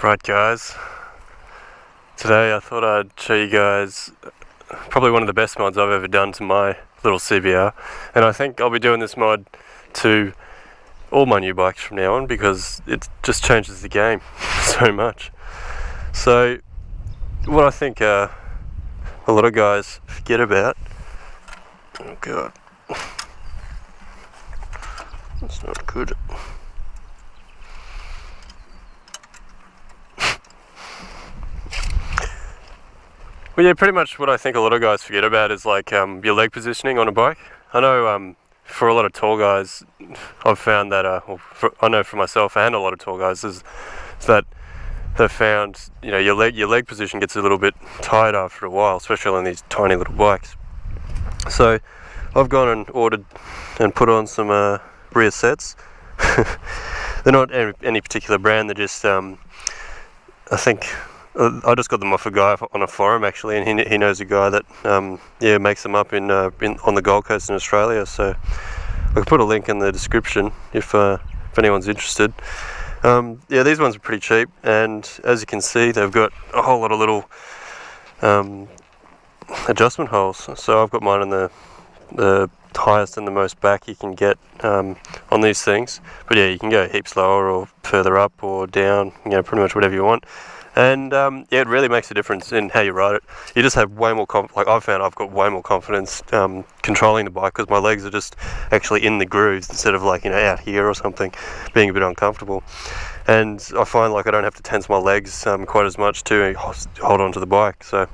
Right guys, today I thought I'd show you guys probably one of the best mods I've ever done to my little CBR, and I think I'll be doing this mod to all my new bikes from now on because it just changes the game so much. So what I think a lot of guys forget about, oh god, that's not good. Well, yeah, pretty much what I think a lot of guys forget about is like your leg positioning on a bike. I know for a lot of tall guys, I've found that, I know for myself and a lot of tall guys, is that they've found, you know, your leg position gets a little bit tight after a while, especially on these tiny little bikes. So I've gone and ordered and put on some rear sets. They're not any particular brand, they're just, I think, I just got them off a guy on a forum actually, and he knows a guy that makes them up on the Gold Coast in Australia. So I can put a link in the description if anyone's interested. Yeah, these ones are pretty cheap, and as you can see, they've got a whole lot of little adjustment holes. So I've got mine in the highest and the most back you can get on these things. But yeah, you can go heaps lower or further up or down, you know, pretty much whatever you want. And yeah, it really makes a difference in how you ride it. You just have way more like I've found I've got way more confidence controlling the bike because my legs are just actually in the grooves instead of, like, you know, out here or something, being a bit uncomfortable. And I find like I don't have to tense my legs quite as much to hold on to the bike. So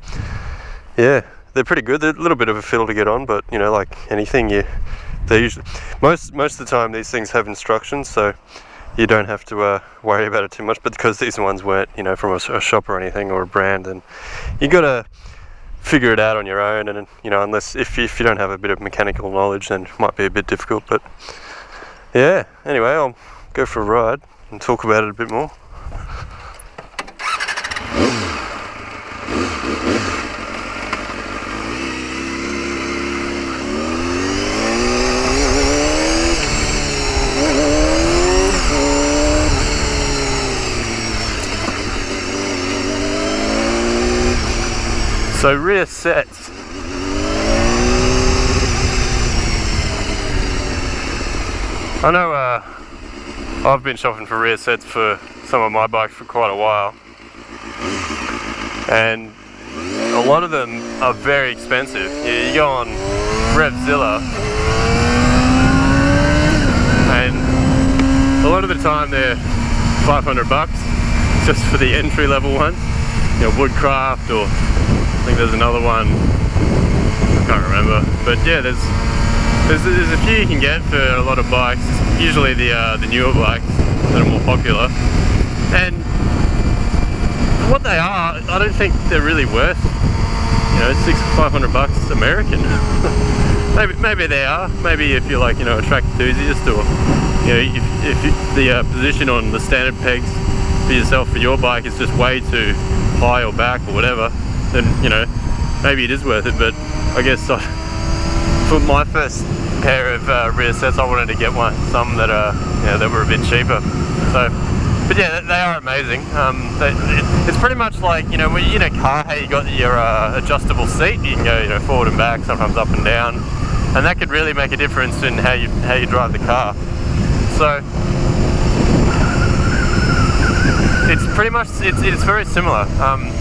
yeah, they're pretty good. They're a little bit of a fiddle to get on, but you know, like anything, they're usually most of the time these things have instructions, so you don't have to worry about it too much. But because these ones weren't, you know, from a shop or anything or a brand, then you got to figure it out on your own. And you know, unless if you don't have a bit of mechanical knowledge, then it might be a bit difficult. But yeah, anyway, I'll go for a ride and talk about it a bit more. So rear sets. I know I've been shopping for rear sets for some of my bikes for quite a while, and a lot of them are very expensive. You go on Revzilla, and a lot of the time they're $500 just for the entry level ones. You know, Woodcraft, or I think there's another one, I can't remember, but yeah, there's a few you can get for a lot of bikes, usually the newer bikes that are more popular. And for what they are, I don't think they're really worth, you know, $500 American. maybe they are. Maybe if you're, like, you know, a track enthusiast, or you know, if the position on the standard pegs for yourself for your bike is just way too high or back or whatever, then, you know, maybe it is worth it. But I guess for my first pair of rear sets, I wanted to get some that are, you know, that were a bit cheaper. So, but yeah, they are amazing. It's pretty much like, you know, when you're in a car, how you got your adjustable seat, you can go, you know, forward and back, sometimes up and down, and that could really make a difference in how you drive the car. So it's pretty much, it's very similar.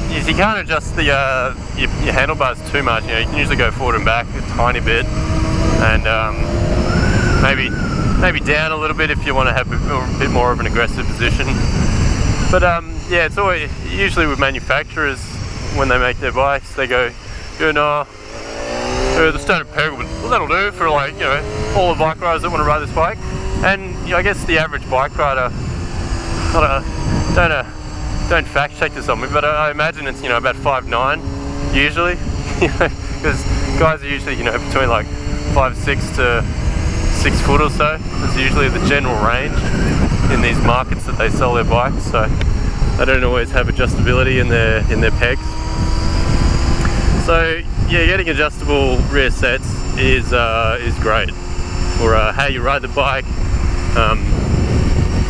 You can't adjust the your handlebars too much. You know, you can usually go forward and back a tiny bit, and maybe down a little bit if you want to have a bit more of an aggressive position. But yeah, it's always usually with manufacturers when they make their bikes, they go, you know, the standard peg, well, that'll do for, like, you know, all the bike riders that want to ride this bike. And you know, I guess the average bike rider, don't fact check this on me, but I imagine it's, you know, about 5'9" usually, because guys are usually, you know, between like 5'6" to 6 foot or so. That's usually the general range in these markets that they sell their bikes. So they don't always have adjustability in their pegs. So yeah, getting adjustable rear sets is great for how you ride the bike.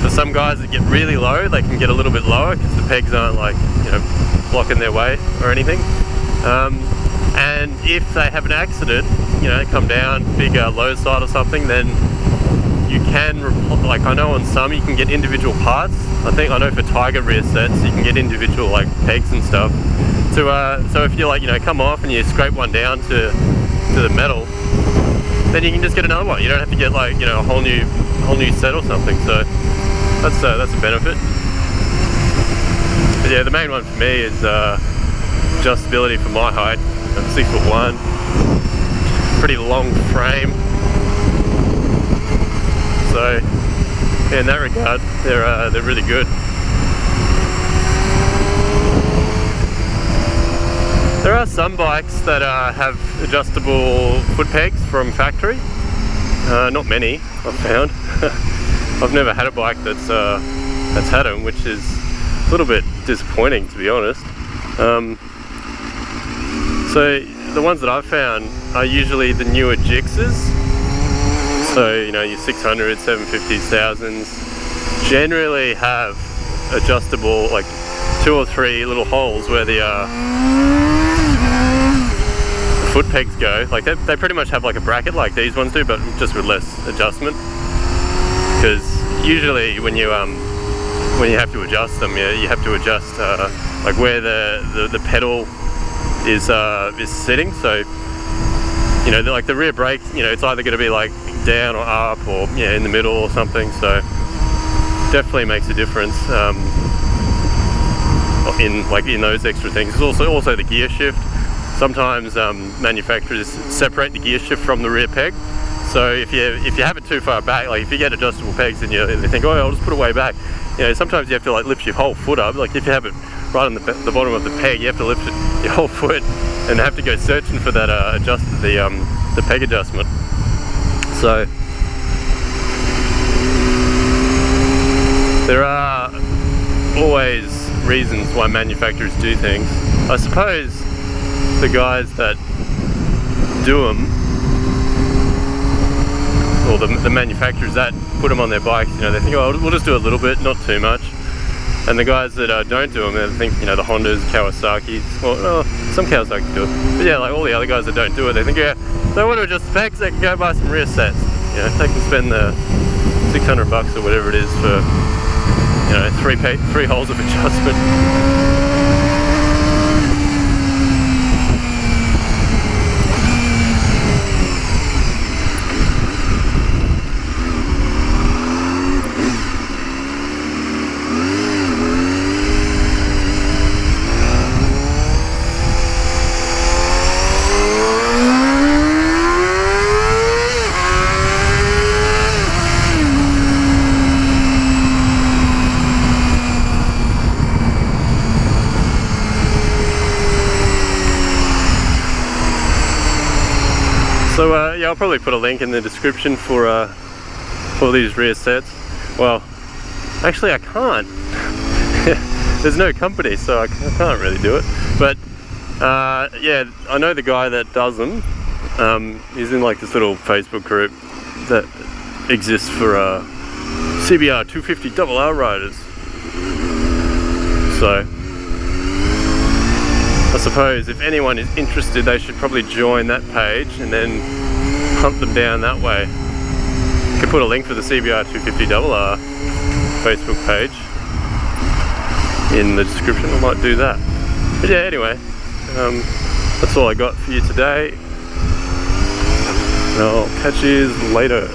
for some guys that get really low, they can get a little bit lower because the pegs aren't like, you know, blocking their way or anything. And if they have an accident, you know, come down, big low side or something, then you can, like I know on some you can get individual parts. I know for Tiger rear sets you can get individual like pegs and stuff. So if you like, you know, come off and you scrape one down to the metal, then you can just get another one. You don't have to get like, you know, a whole new set or something. So that's a benefit. But yeah, the main one for me is adjustability for my height. I'm 6'1", pretty long frame. So yeah, in that regard, they're really good. There are some bikes that have adjustable foot pegs from factory. Not many, I've found. I've never had a bike that's had them, which is a little bit disappointing, to be honest. So the ones that I've found are usually the newer Gixxers. So, you know, your 600s, 750s, 1000s generally have adjustable, like 2 or 3 little holes where the foot pegs go. Like they pretty much have like a bracket like these ones do, but just with less adjustment. Because usually when you have to adjust them, you have to adjust like where the pedal is sitting. So, you know, like the rear brake, you know, it's either going to be like down or up or, yeah, in the middle or something. So definitely makes a difference in those extra things. There's also the gear shift. Sometimes manufacturers separate the gear shift from the rear peg. So if you have it too far back, like if you get adjustable pegs and they think, oh, I'll just put it way back. You know, sometimes you have to like lift your whole foot up. Like if you have it right on the bottom of the peg, you have to lift your whole foot and have to go searching for that the peg adjustment. So there are always reasons why manufacturers do things. I suppose the guys that do them, or the manufacturers that put them on their bikes, you know, they think, oh, we'll just do a little bit, not too much. And the guys that don't do them, they think, you know, the Hondas, Kawasaki's, well, some Kawasaki do it, but yeah, like all the other guys that don't do it, they think, yeah, they want to adjust the pegs, they can go buy some rear sets. You know, they can spend the $600 or whatever it is for, you know, three holes of adjustment. So yeah, I'll probably put a link in the description for these rear sets. Well, actually I can't. There's no company, so I can't really do it. But yeah, I know the guy that does them. He's in like this little Facebook group that exists for CBR 250RR riders. So I suppose if anyone is interested, they should probably join that page and then hunt them down that way. You can put a link for the CBR 250RR Facebook page in the description. I might do that. But yeah, anyway, that's all I got for you today. And I'll catch you later.